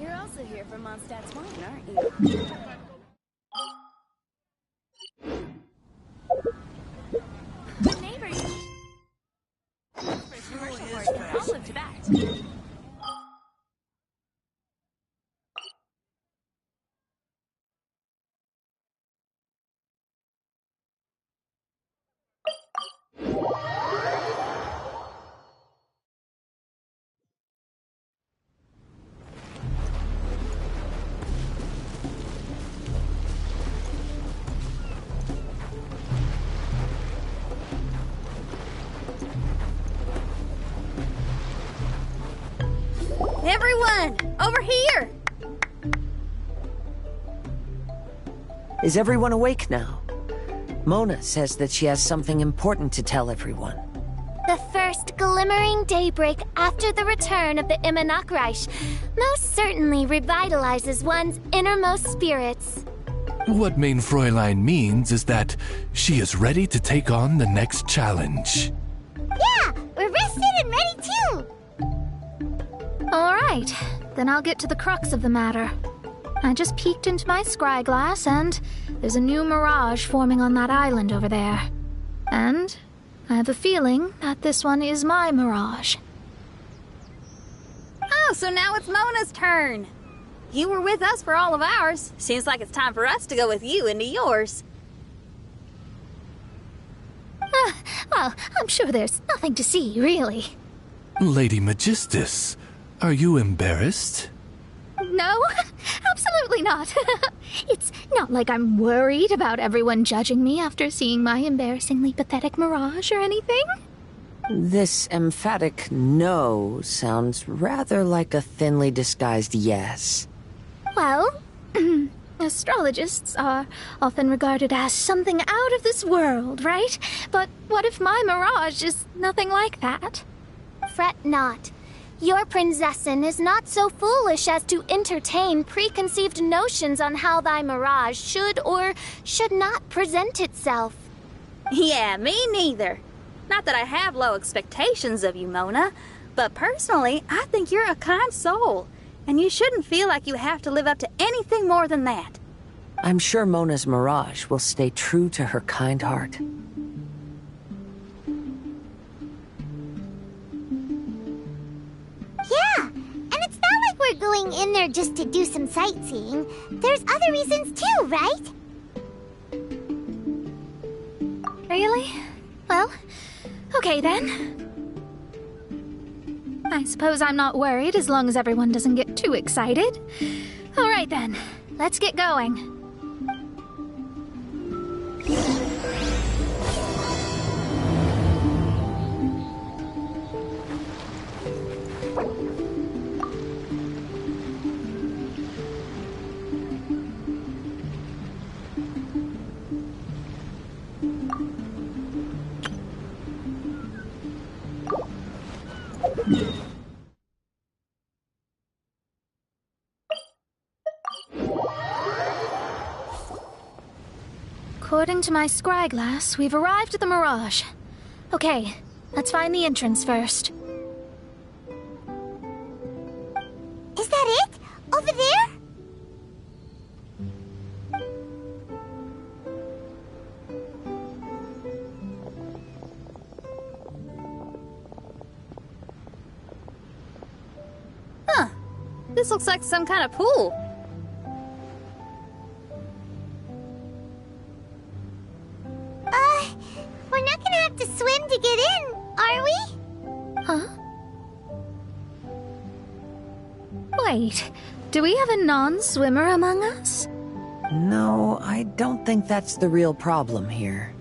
You're also here for Mondstadt's wine, aren't you? The neighbors. First commercial for it, and I'll live to that. Everyone, over here! Is everyone awake now? Mona says that she has something important to tell everyone. The first glimmering daybreak after the return of the Immonachreich most certainly revitalizes one's innermost spirits. What Main Fräulein means is that she is ready to take on the next challenge. Yeah, we're rested and ready too! Alright, then I'll get to the crux of the matter. I just peeked into my scry glass and there's a new mirage forming on that island over there. And I have a feeling that this one is my mirage. Oh, so now it's Mona's turn. You were with us for all of ours. Seems like it's time for us to go with you into yours. Well, I'm sure there's nothing to see, really. Lady Magistus, are you embarrassed? No, absolutely not. It's not like I'm worried about everyone judging me after seeing my embarrassingly pathetic mirage or anything. This emphatic no sounds rather like a thinly disguised yes. Well, astrologists are often regarded as something out of this world, right? But what if my mirage is nothing like that? Fret not. Your Prinzessin is not so foolish as to entertain preconceived notions on how thy mirage should or should not present itself. Yeah, me neither. Not that I have low expectations of you, Mona, but personally, I think you're a kind soul, and you shouldn't feel like you have to live up to anything more than that. I'm sure Mona's mirage will stay true to her kind heart. Yeah, and it's not like we're going in there just to do some sightseeing. There's other reasons too, right? Really? Well, okay then. I suppose I'm not worried as long as everyone doesn't get too excited. Alright then, let's get going. According to my scry glass, we've arrived at the Mirage. Okay, let's find the entrance first. Is that it? Over there? Huh. This looks like some kind of pool. We're not gonna have to swim to get in, are we? Huh? Wait, do we have a non-swimmer among us? No, I don't think that's the real problem here.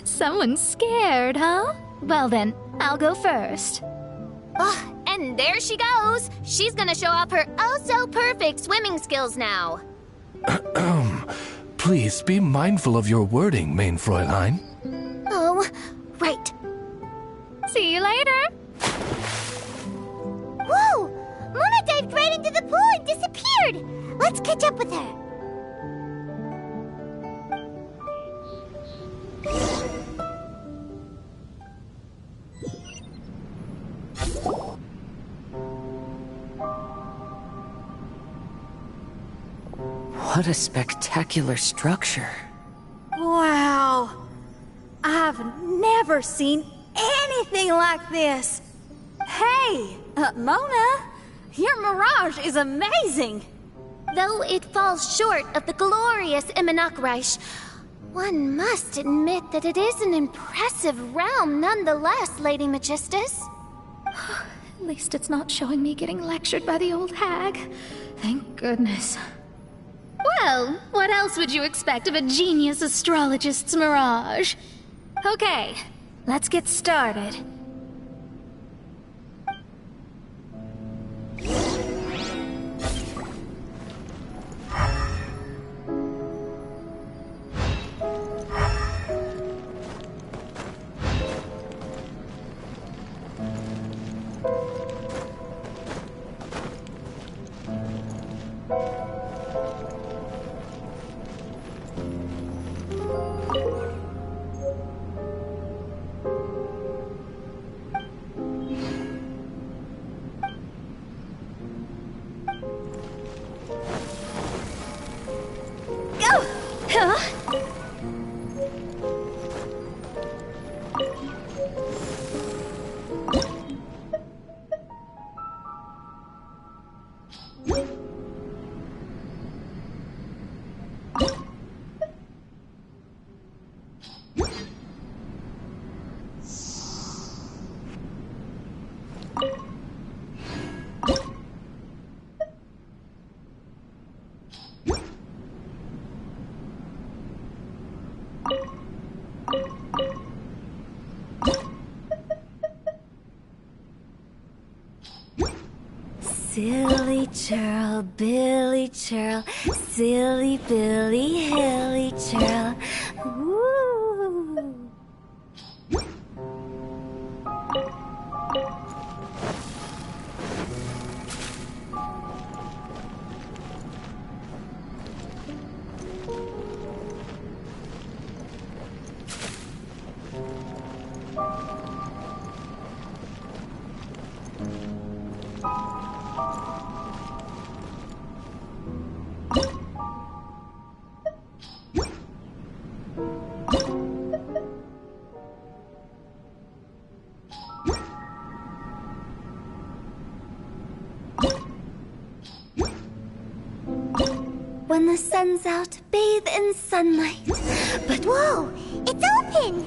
Someone's scared, huh? Well then, I'll go first. Oh, and there she goes. She's gonna show off her oh-so-perfect swimming skills now. Please be mindful of your wording, Main Fräulein. Oh, right. See you later! Whoa! Mona dived right into the pool and disappeared! Let's catch up with her. What a spectacular structure. Wow. I've never seen anything like this. Hey, Mona, your mirage is amazing. Though it falls short of the glorious Immonakreich, one must admit that it is an impressive realm nonetheless, Lady Magistus. At least it's not showing me getting lectured by the old hag. Thank goodness. Well, what else would you expect of a genius astrologist's mirage? Okay, let's get started. Silly churl, Billy churl, silly Billy, hilly churl. Woo! When the sun's out, bathe in sunlight. But whoa, it's open!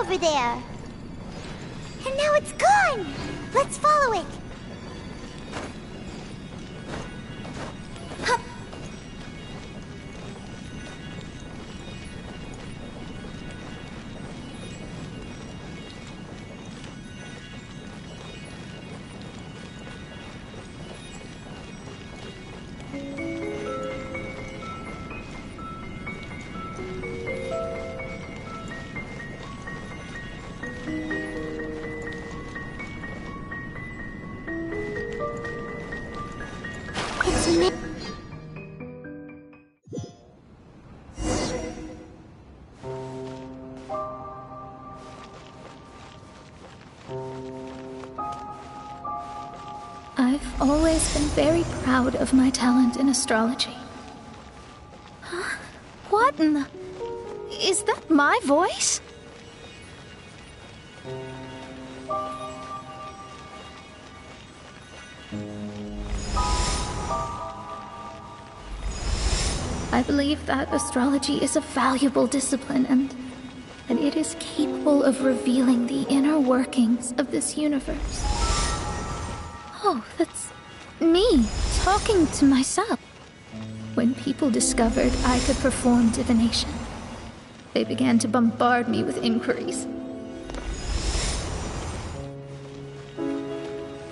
over there. And now it's gone. Let's follow it. Hup. I've always been very proud of my talent in astrology. Huh? What in the... Is that my voice? I believe that astrology is a valuable discipline and that it is capable of revealing the inner workings of this universe. Oh, that's me talking to myself. When people discovered I could perform divination, they began to bombard me with inquiries.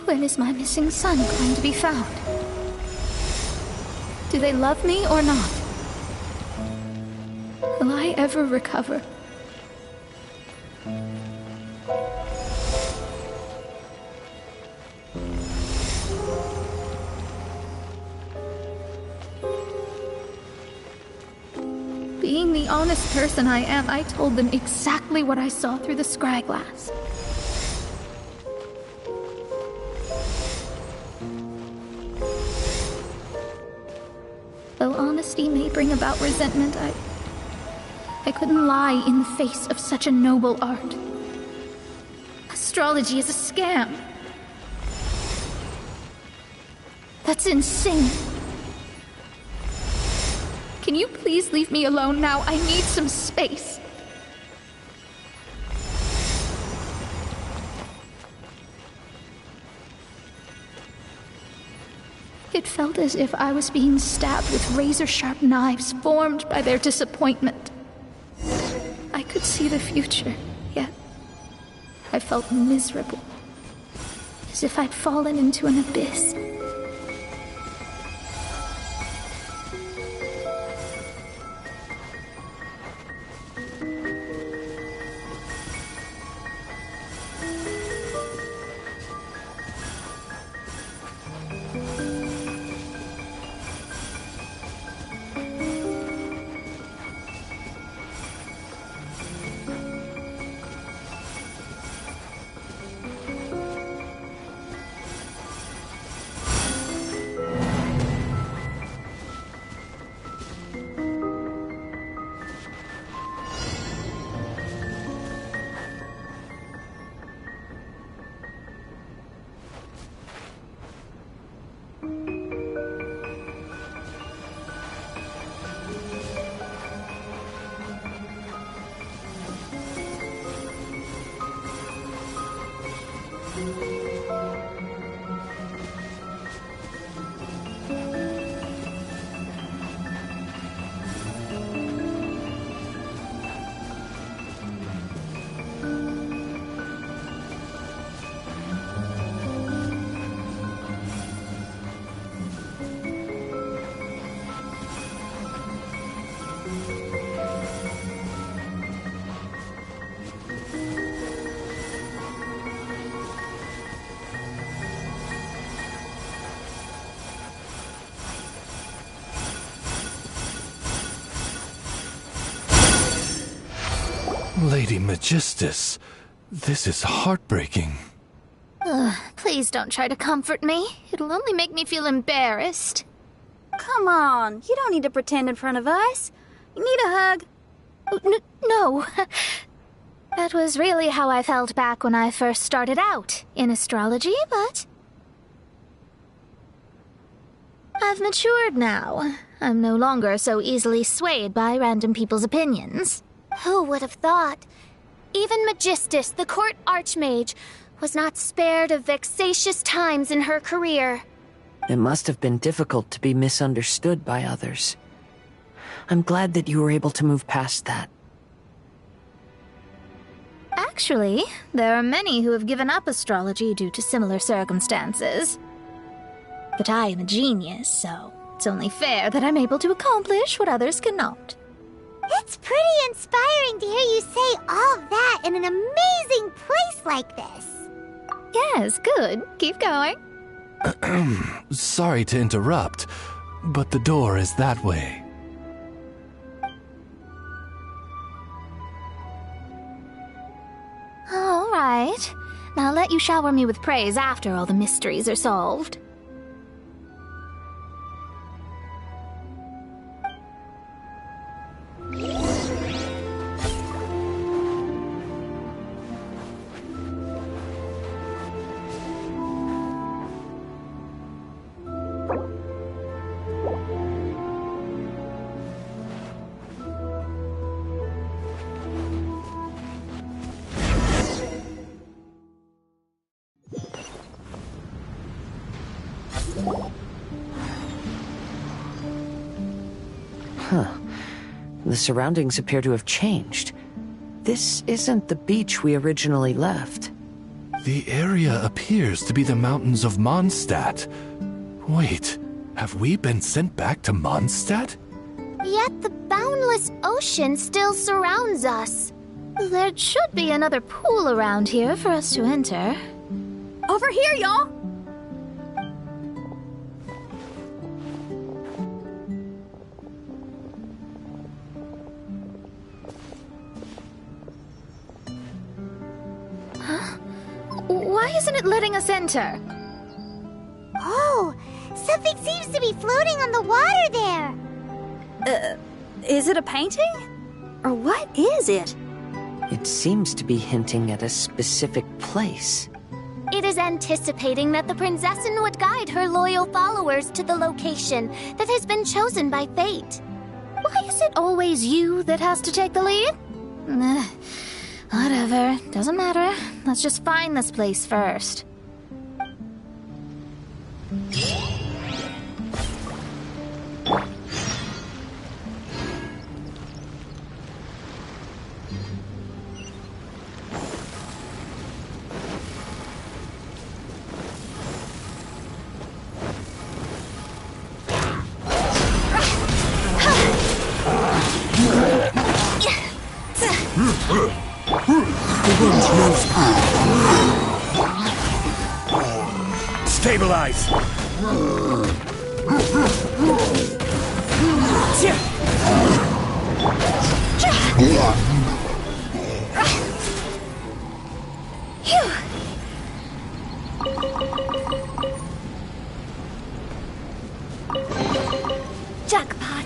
When is my missing son going to be found? Do they love me or not? Will I ever recover? Being the honest person I am, I told them exactly what I saw through the scryglass. Though honesty may bring about resentment, I couldn't lie in the face of such a noble art. Astrology is a scam. That's insane. Can you please leave me alone now? I need some space. It felt as if I was being stabbed with razor-sharp knives formed by their disappointment. I could see the future, yet I felt miserable, as if I'd fallen into an abyss. Lady Magistus, this is heartbreaking. Please don't try to comfort me. It'll only make me feel embarrassed. Come on, you don't need to pretend in front of us. You need a hug. No. That was really how I felt back when I first started out in astrology, but I've matured now. I'm no longer so easily swayed by random people's opinions. Who would have thought? Even Magistus, the court archmage, was not spared of vexatious times in her career. It must have been difficult to be misunderstood by others. I'm glad that you were able to move past that. Actually, there are many who have given up astrology due to similar circumstances. But I am a genius, so it's only fair that I'm able to accomplish what others cannot. It's pretty inspiring to hear you say all that in an amazing place like this. Yes, good. Keep going. Sorry to interrupt, but the door is that way. All right. Now I'll let you shower me with praise after all the mysteries are solved. The surroundings appear to have changed. This isn't the beach we originally left. The area appears to be the mountains of Mondstadt. Wait, have we been sent back to Mondstadt? Yet the boundless ocean still surrounds us. There should be another pool around here for us to enter. Over here, y'all! Why isn't it letting us enter? Oh, something seems to be floating on the water there. Is it a painting? Or what is it? It seems to be hinting at a specific place. It is anticipating that the Prinzessin would guide her loyal followers to the location that has been chosen by fate. Why is it always you that has to take the lead? Whatever, doesn't matter. Let's just find this place first. Stabilize! Jackpot.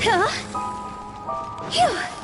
Huh? Phew.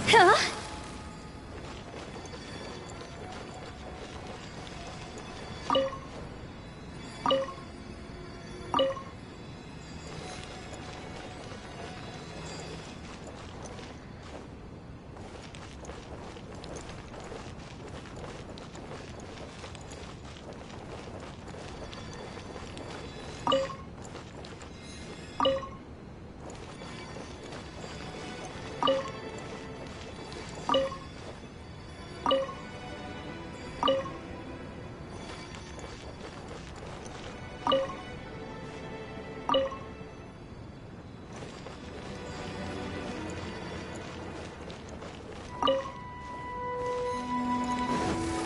Huh?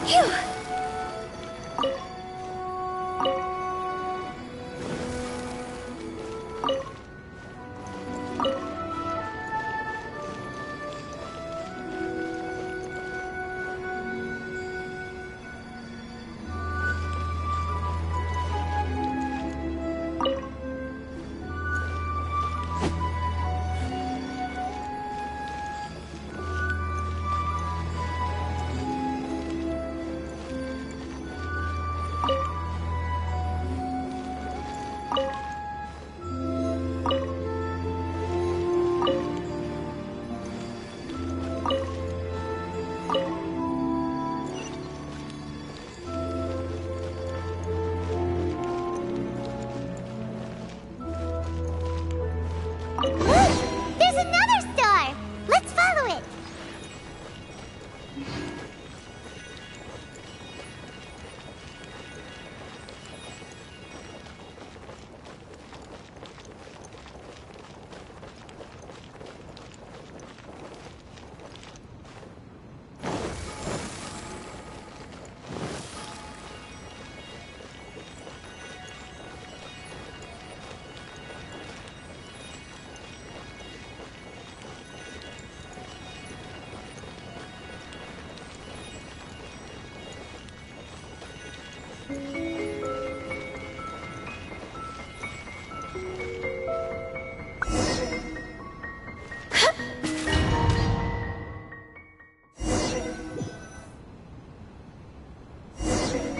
Phew. There's another star! Let's follow it!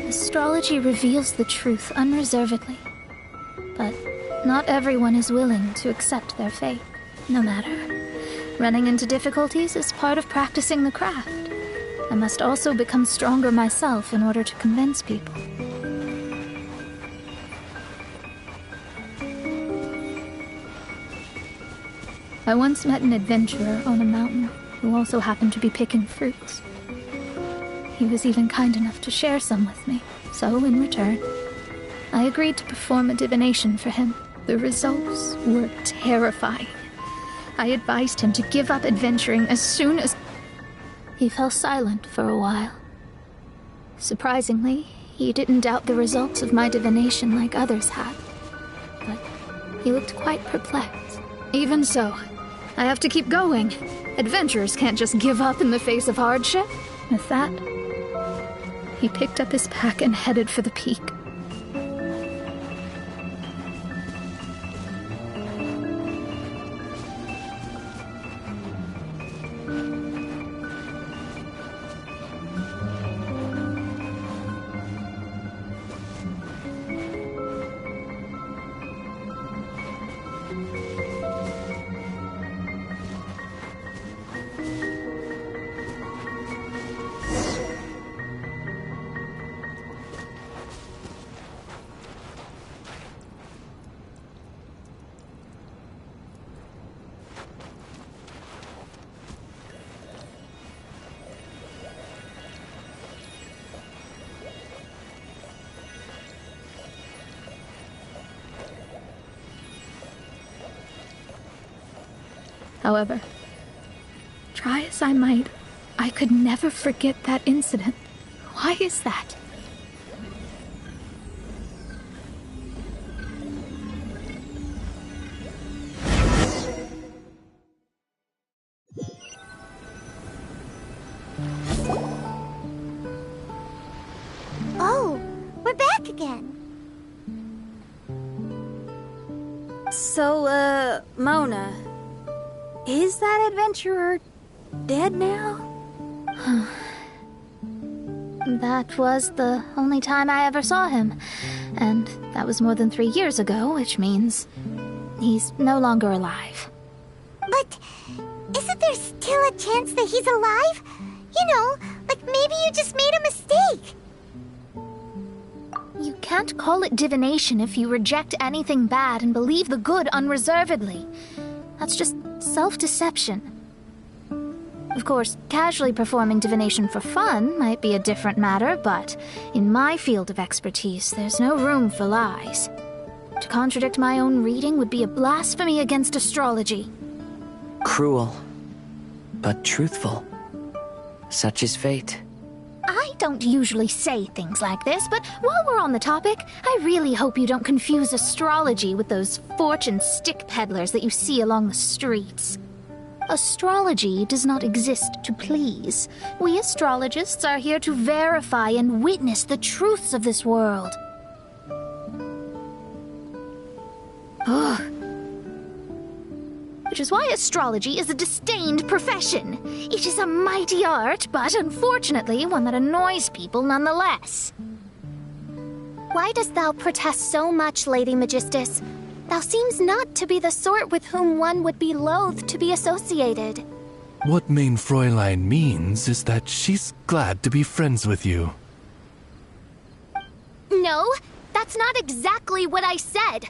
Astrology reveals the truth unreservedly, but not everyone is willing to accept their fate, no matter. Running into difficulties is part of practicing the craft. I must also become stronger myself in order to convince people. I once met an adventurer on a mountain who also happened to be picking fruits. He was even kind enough to share some with me, so in return, I agreed to perform a divination for him. The results were terrifying. I advised him to give up adventuring as soon as... He fell silent for a while. Surprisingly, he didn't doubt the results of my divination like others had, but he looked quite perplexed. Even so, I have to keep going. Adventurers can't just give up in the face of hardship. With that, he picked up his pack and headed for the peak. However, try as I might, I could never forget that incident. Why is that? Oh, we're back again. So, Mona, is that adventurer dead now? That was the only time I ever saw him, and that was more than 3 years ago, which means he's no longer alive. But isn't there still a chance that he's alive? You know, like maybe you just made a mistake. You can't call it divination if you reject anything bad and believe the good unreservedly. That's just self-deception. Of course, casually performing divination for fun might be a different matter, but in my field of expertise, there's no room for lies. To contradict my own reading would be a blasphemy against astrology. Cruel, but truthful. Such is fate. I don't usually say things like this, but while we're on the topic, I really hope you don't confuse astrology with those fortune stick peddlers that you see along the streets. Astrology does not exist to please. We astrologists are here to verify and witness the truths of this world. Ugh. Which is why astrology is a disdained profession. It is a mighty art, but unfortunately one that annoys people nonetheless. Why dost thou protest so much, Lady Magistus? Thou seems not to be the sort with whom one would be loath to be associated. What Mein Fräulein means is that she's glad to be friends with you. No, that's not exactly what I said.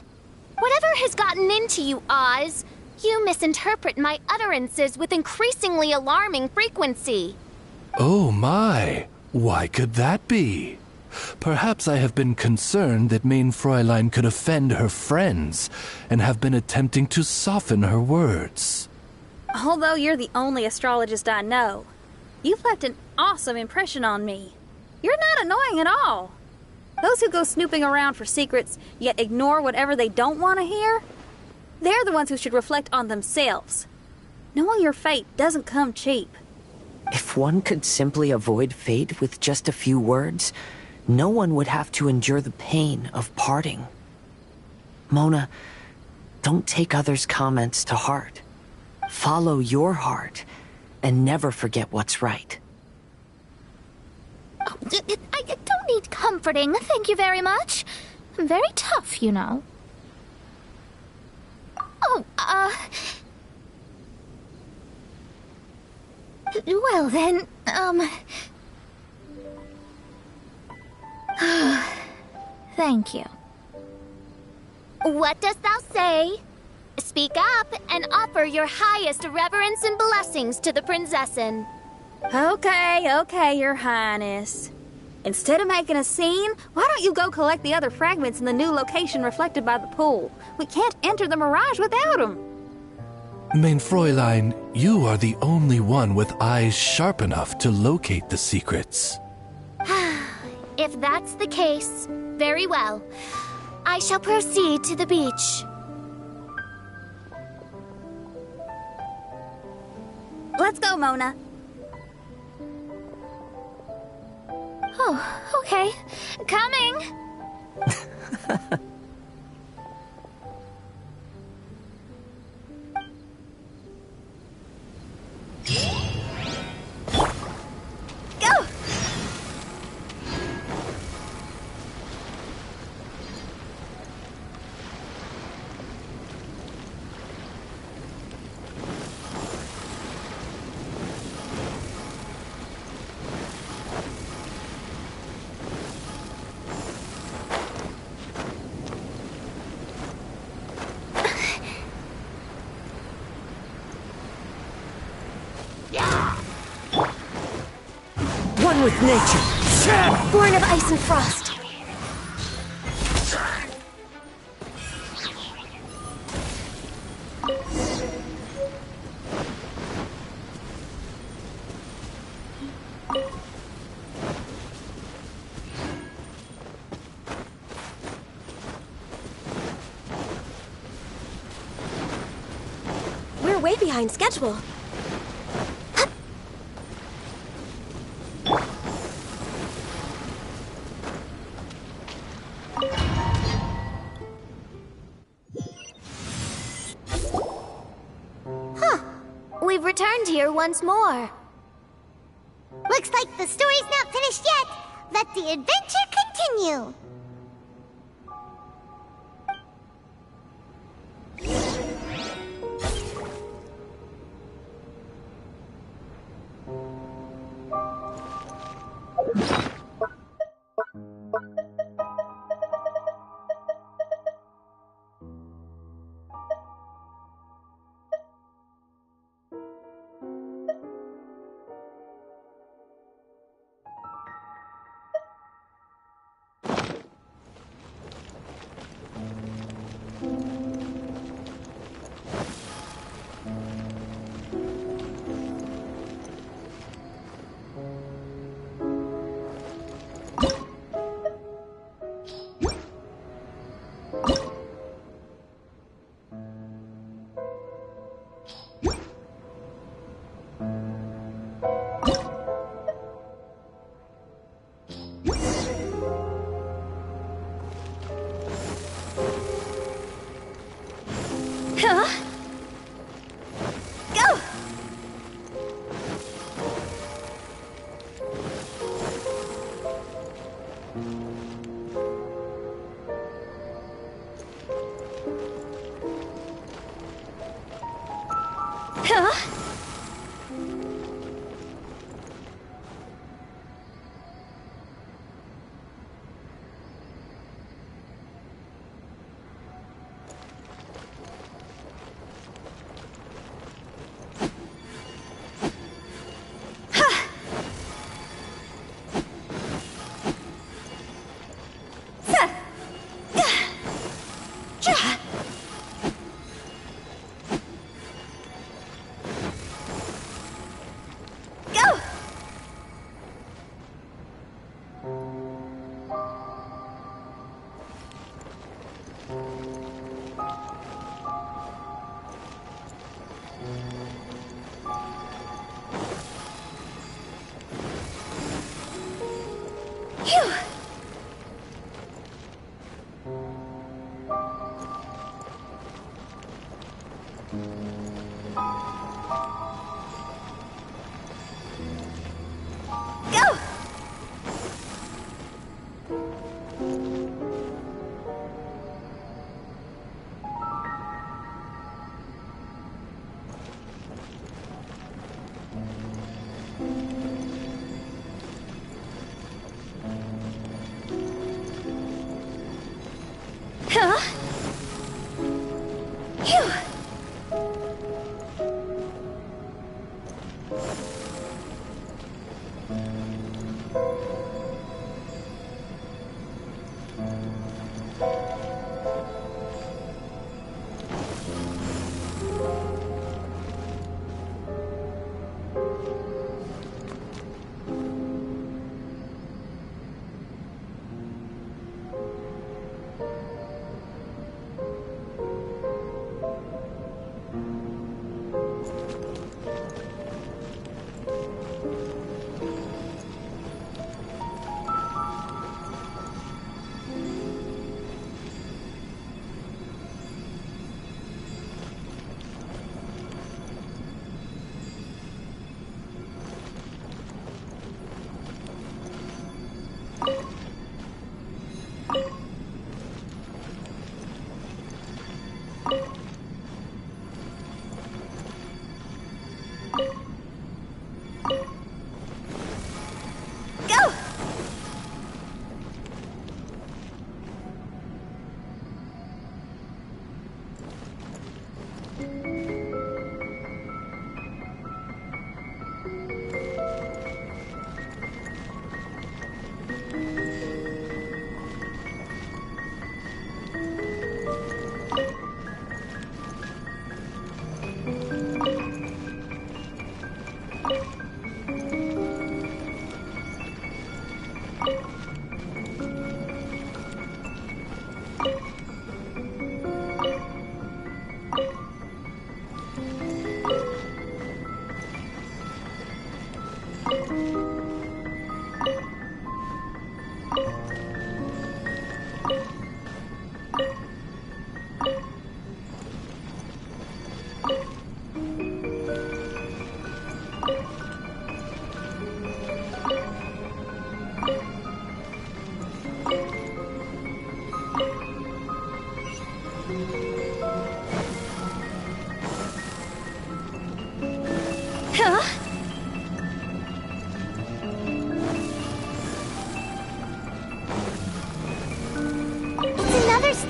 Whatever has gotten into you, Oz, you misinterpret my utterances with increasingly alarming frequency. Oh my, why could that be? Perhaps I have been concerned that Mein Fräulein could offend her friends, and have been attempting to soften her words. Although you're the only astrologist I know, you've left an awesome impression on me. You're not annoying at all. Those who go snooping around for secrets, yet ignore whatever they don't want to hear, they're the ones who should reflect on themselves. Knowing your fate doesn't come cheap. If one could simply avoid fate with just a few words, no one would have to endure the pain of parting. Mona, don't take others' comments to heart. Follow your heart, and never forget what's right. Oh, I don't need comforting, thank you very much. I'm very tough, you know. Oh, well then, thank you. What dost thou say? Speak up and offer your highest reverence and blessings to the Prinzessin. Okay, Your Highness. Instead of making a scene, why don't you go collect the other fragments in the new location reflected by the pool? We can't enter the mirage without them. Mein Fräulein, you are the only one with eyes sharp enough to locate the secrets. If that's the case, very well. I shall proceed to the beach. Let's go, Mona. Oh, okay. Coming! Go! One with nature. Born of ice and frost. way behind schedule. We've returned here once more. Looks like the story's not finished yet. Let the adventure continue.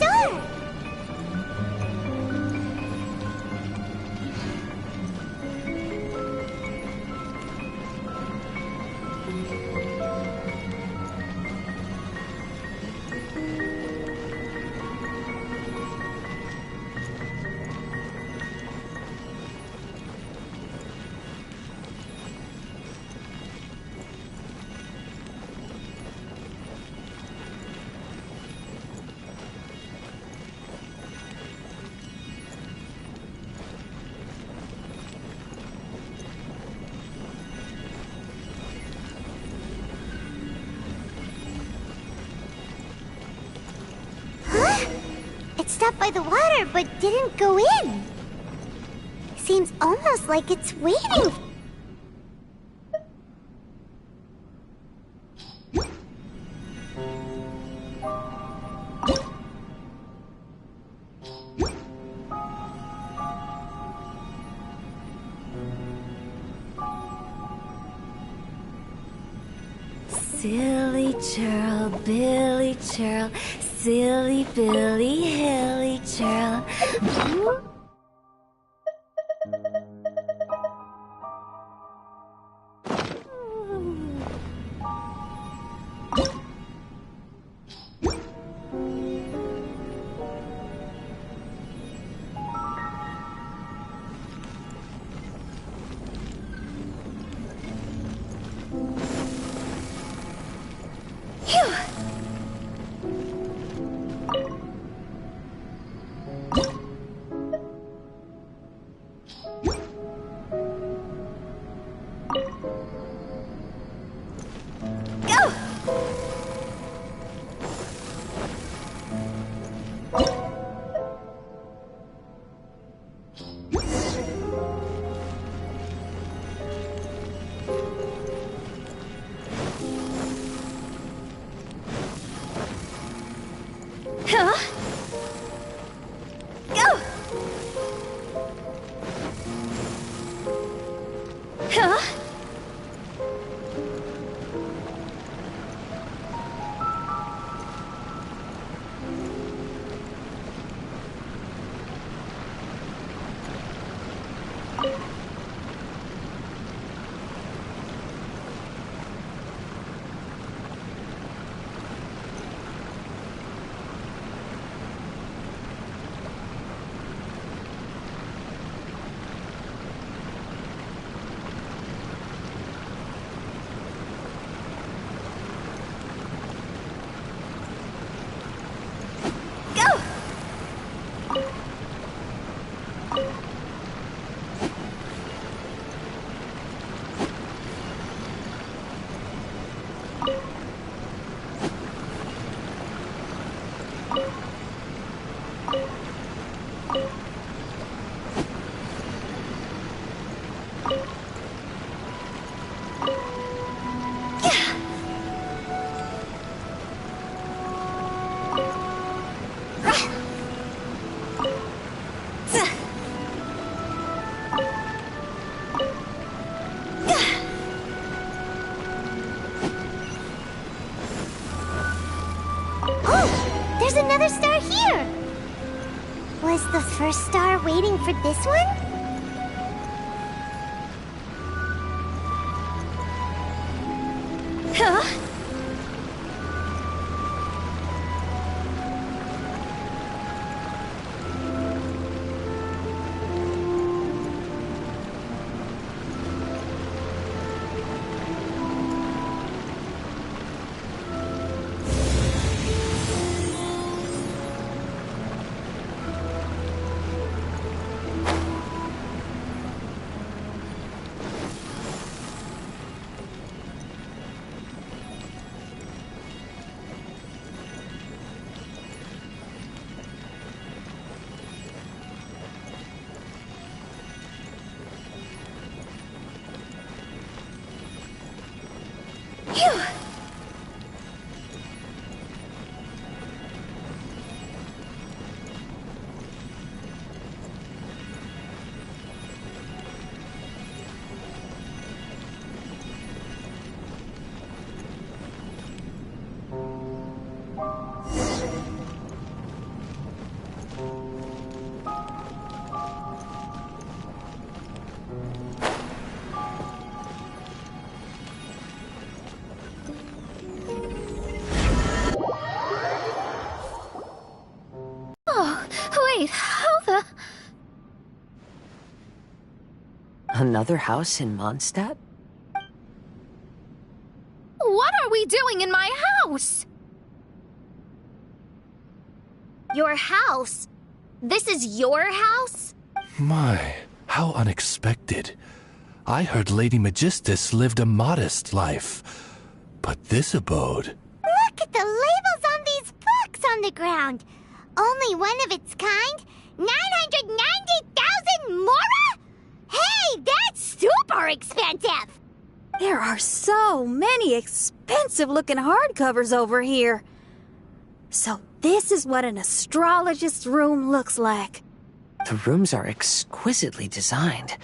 star! It stopped by the water, but didn't go in. Seems almost like it's waiting. Silly churl, Billy churl, silly Billy, hilly churl. There's another star here! Was the first star waiting for this one? Huh? another house in Mondstadt? What are we doing in my house? Your house? This is your house? My, how unexpected. I heard Lady Magistus lived a modest life, but this abode... Look at the labels on these books on the ground. Only one of its kind? 990,000 mora? Hey, that's super expensive! There are so many expensive-looking hardcovers over here. So this is what an astrologist's room looks like. The rooms are exquisitely designed.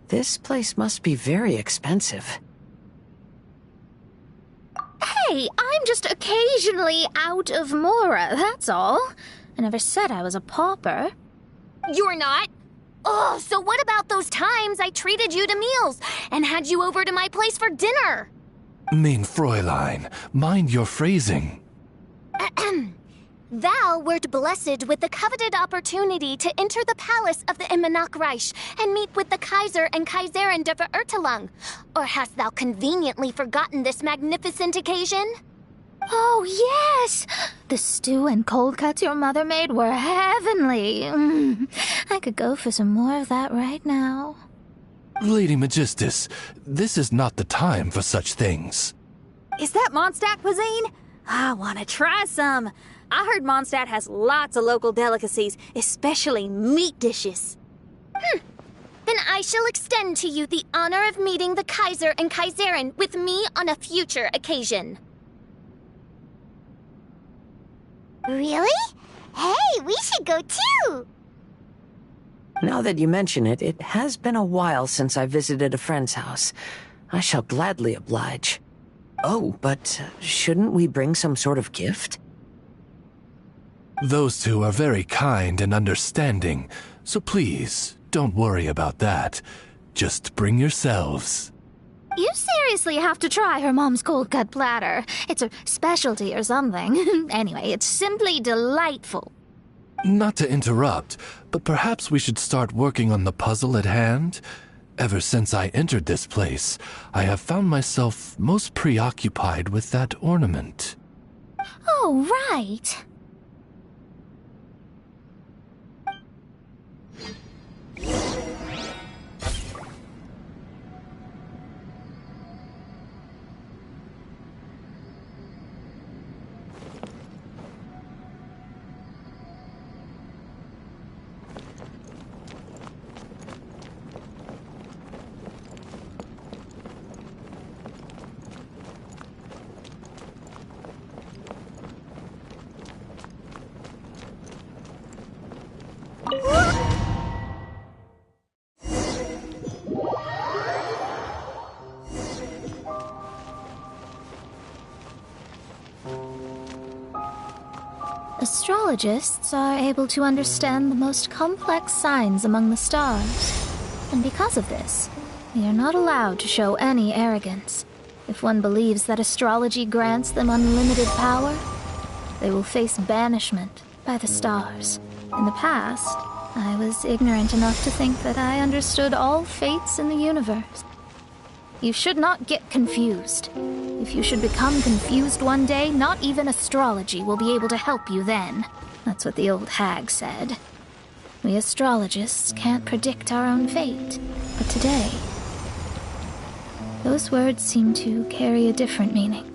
This place must be very expensive. Hey, I'm just occasionally out of mora, that's all. I never said I was a pauper. You're not? Oh, so what about those times I treated you to meals and had you over to my place for dinner? Mein Fräulein, mind your phrasing. Thou wert blessed with the coveted opportunity to enter the palace of the Immanok Reich and meet with the Kaiser and Kaiserin der Verurteilung. Or hast thou conveniently forgotten this magnificent occasion? Oh, yes! The stew and cold cuts your mother made were heavenly. I could go for some more of that right now. Lady Magistus, this is not the time for such things. Is that Mondstadt cuisine? I want to try some. I heard Mondstadt has lots of local delicacies, especially meat dishes. Then I shall extend to you the honor of meeting the Kaiser and Kaiserin with me on a future occasion. Really? Hey, we should go too! Now that you mention it, it has been a while since I visited a friend's house. I shall gladly oblige. Oh, but shouldn't we bring some sort of gift? Those two are very kind and understanding, so please, don't worry about that. Just bring yourselves. You seriously have to try her mom's cold cut platter. It's a specialty or something. Anyway, it's simply delightful. Not to interrupt, but perhaps we should start working on the puzzle at hand? Ever since I entered this place, I have found myself most preoccupied with that ornament. Oh, right. Astrologists are able to understand the most complex signs among the stars. And because of this, they are not allowed to show any arrogance. If one believes that astrology grants them unlimited power, they will face banishment by the stars. In the past, I was ignorant enough to think that I understood all fates in the universe. You should not get confused. If you should become confused one day, not even astrology will be able to help you then. That's what the old hag said. We astrologists can't predict our own fate. But today, those words seem to carry a different meaning.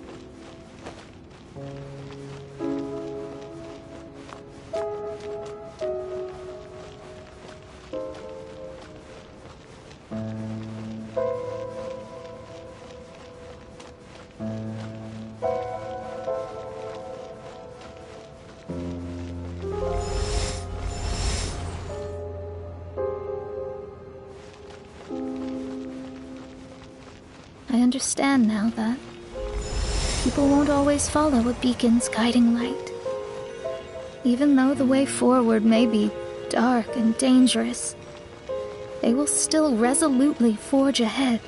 I understand now that people won't always follow a beacon's guiding light. Even though the way forward may be dark and dangerous, they will still resolutely forge ahead.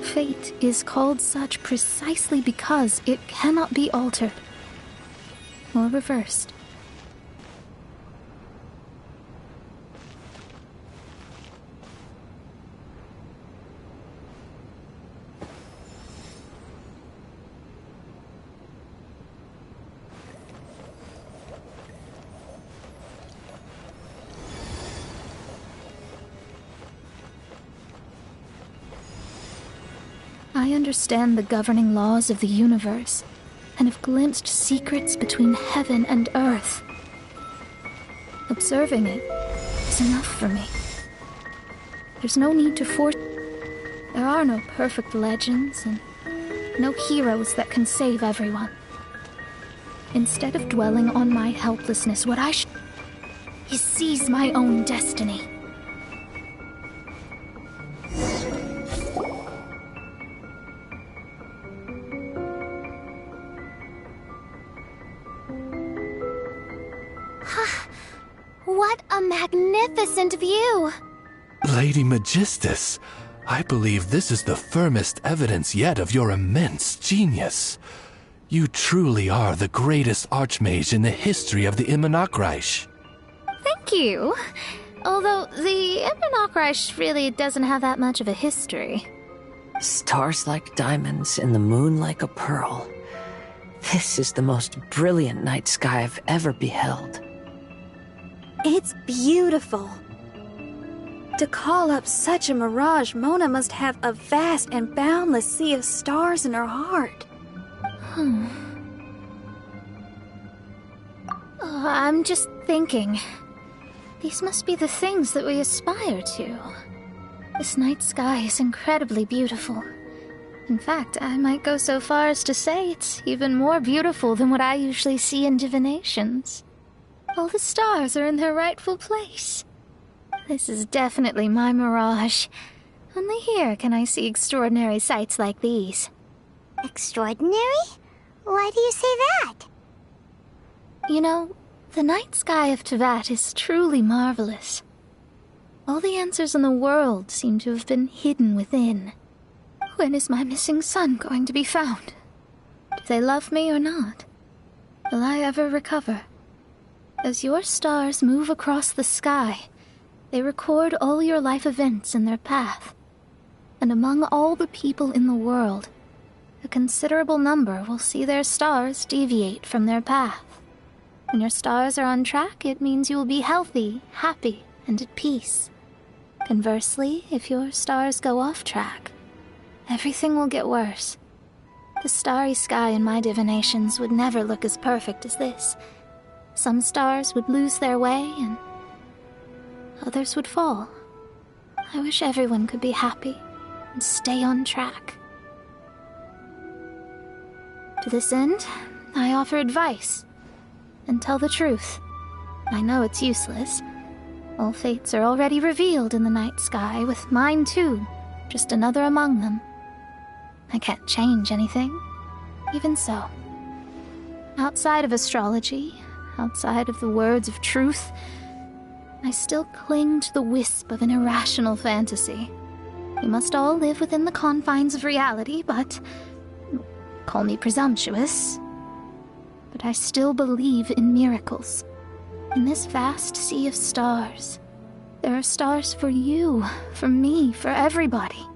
Fate is called such precisely because it cannot be altered or reversed. I understand the governing laws of the universe and have glimpsed secrets between heaven and earth. Observing it is enough for me. There's no need to force. There are no perfect legends and no heroes that can save everyone. Instead of dwelling on my helplessness, what I should is seize my own destiny. What a magnificent view! Lady Magistus, I believe this is the firmest evidence yet of your immense genius. You truly are the greatest archmage in the history of the Immonakreich. Thank you. Although the Immonakreich really doesn't have that much of a history. Stars like diamonds and the moon like a pearl. This is the most brilliant night sky I've ever beheld. It's beautiful. To call up such a mirage, Mona must have a vast and boundless sea of stars in her heart. I'm just thinking. These must be the things that we aspire to. This night sky is incredibly beautiful. In fact, I might go so far as to say it's even more beautiful than what I usually see in divinations. All the stars are in their rightful place. This is definitely my mirage. Only here can I see extraordinary sights like these. Extraordinary? Why do you say that? You know, the night sky of Tevat is truly marvelous. All the answers in the world seem to have been hidden within. When is my missing son going to be found? Do they love me or not? Will I ever recover? As your stars move across the sky, they record all your life events in their path. And among all the people in the world, a considerable number will see their stars deviate from their path. When your stars are on track, it means you will be healthy, happy, and at peace. Conversely, if your stars go off track, everything will get worse. The starry sky in my divinations would never look as perfect as this. Some stars would lose their way, and others would fall. I wish everyone could be happy and stay on track. To this end, I offer advice and tell the truth. I know it's useless. All fates are already revealed in the night sky, with mine too, just another among them. I can't change anything. Even so, outside of astrology, outside of the words of truth, I still cling to the wisp of an irrational fantasy. We must all live within the confines of reality, but call me presumptuous. But I still believe in miracles. In this vast sea of stars, there are stars for you, for me, for everybody.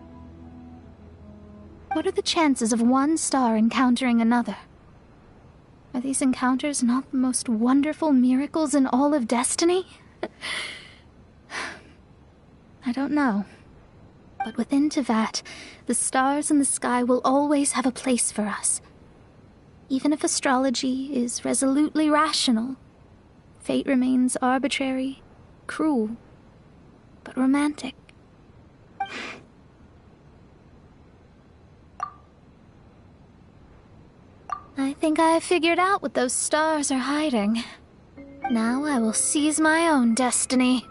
What are the chances of one star encountering another? Are these encounters not the most wonderful miracles in all of destiny? I don't know. But within Tevat, the stars in the sky will always have a place for us. Even if astrology is resolutely rational, fate remains arbitrary, cruel, but romantic. I think I have figured out what those stars are hiding. Now I will seize my own destiny.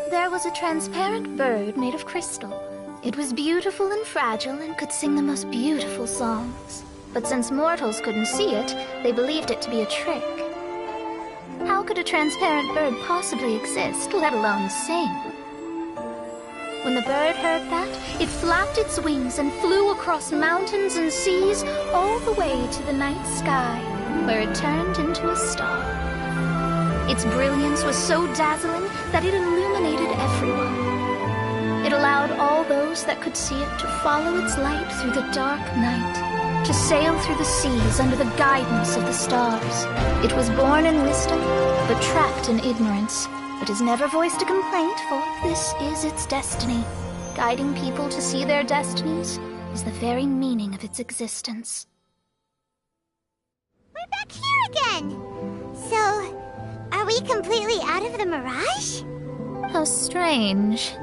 There was a transparent bird made of crystal. It was beautiful and fragile and could sing the most beautiful songs. But since mortals couldn't see it, they believed it to be a trick. How could a transparent bird possibly exist, let alone sing? When the bird heard that, it flapped its wings and flew across mountains and seas all the way to the night sky, where it turned into a star. Its brilliance was so dazzling that it illuminated everyone. It allowed all those that could see it to follow its light through the dark night, to sail through the seas under the guidance of the stars. It was born in wisdom, but trapped in ignorance. It has never voiced a complaint, for this is its destiny. Guiding people to see their destinies is the very meaning of its existence. We're back here again! So, are we completely out of the mirage? How strange.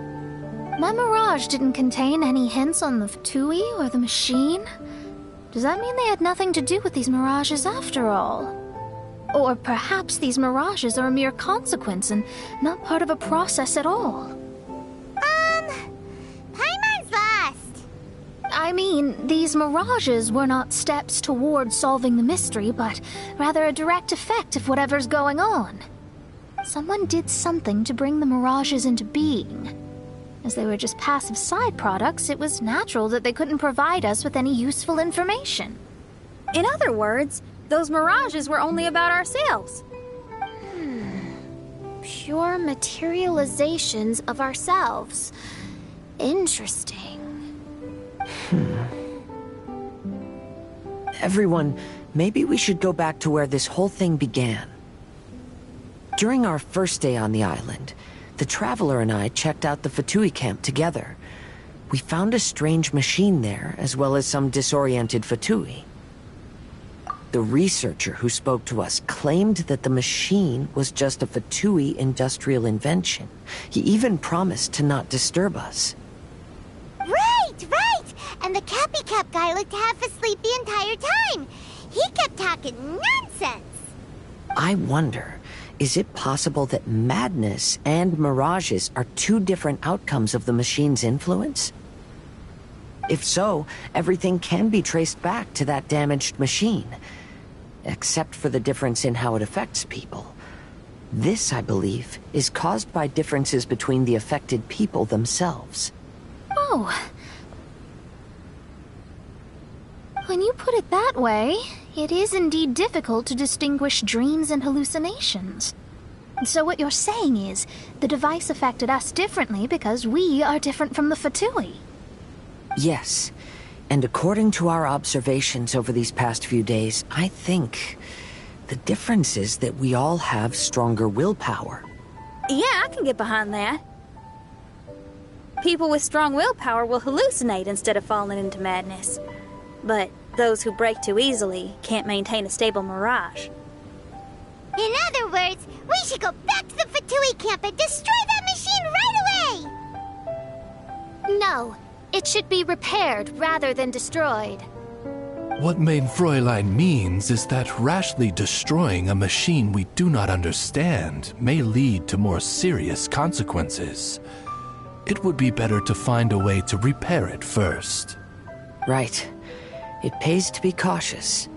My mirage didn't contain any hints on the Fatui or the machine. Does that mean they had nothing to do with these mirages after all? Or perhaps these mirages are a mere consequence and not part of a process at all? Paimon's lost. I mean, these mirages were not steps toward solving the mystery, but rather a direct effect of whatever's going on. Someone did something to bring the mirages into being. As they were just passive side products, it was natural that they couldn't provide us with any useful information. In other words, those mirages were only about ourselves. Pure materializations of ourselves. Interesting. Everyone, maybe we should go back to where this whole thing began. During our first day on the island, the Traveler and I checked out the Fatui camp together. We found a strange machine there, as well as some disoriented Fatui. The researcher who spoke to us claimed that the machine was just a Fatui industrial invention. He even promised to not disturb us. Right! And the Cappy Cap guy looked half asleep the entire time. He kept talking nonsense. I wonder, is it possible that madness and mirages are two different outcomes of the machine's influence? If so, everything can be traced back to that damaged machine, except for the difference in how it affects people. This, I believe, is caused by differences between the affected people themselves. Oh. When you put it that way, it is indeed difficult to distinguish dreams and hallucinations. So what you're saying is, the device affected us differently because we are different from the Fatui. Yes. And according to our observations over these past few days, I think the difference is that we all have stronger willpower. Yeah, I can get behind that. People with strong willpower will hallucinate instead of falling into madness. But those who break too easily can't maintain a stable mirage. In other words, we should go back to the Fatui camp and destroy that machine right away! No, it should be repaired rather than destroyed. What Main Fräulein means is that rashly destroying a machine we do not understand may lead to more serious consequences. It would be better to find a way to repair it first. Right. It pays to be cautious.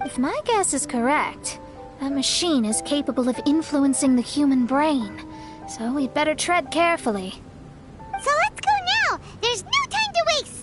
If my guess is correct, that machine is capable of influencing the human brain. So we'd better tread carefully. So let's go now! There's no time to waste!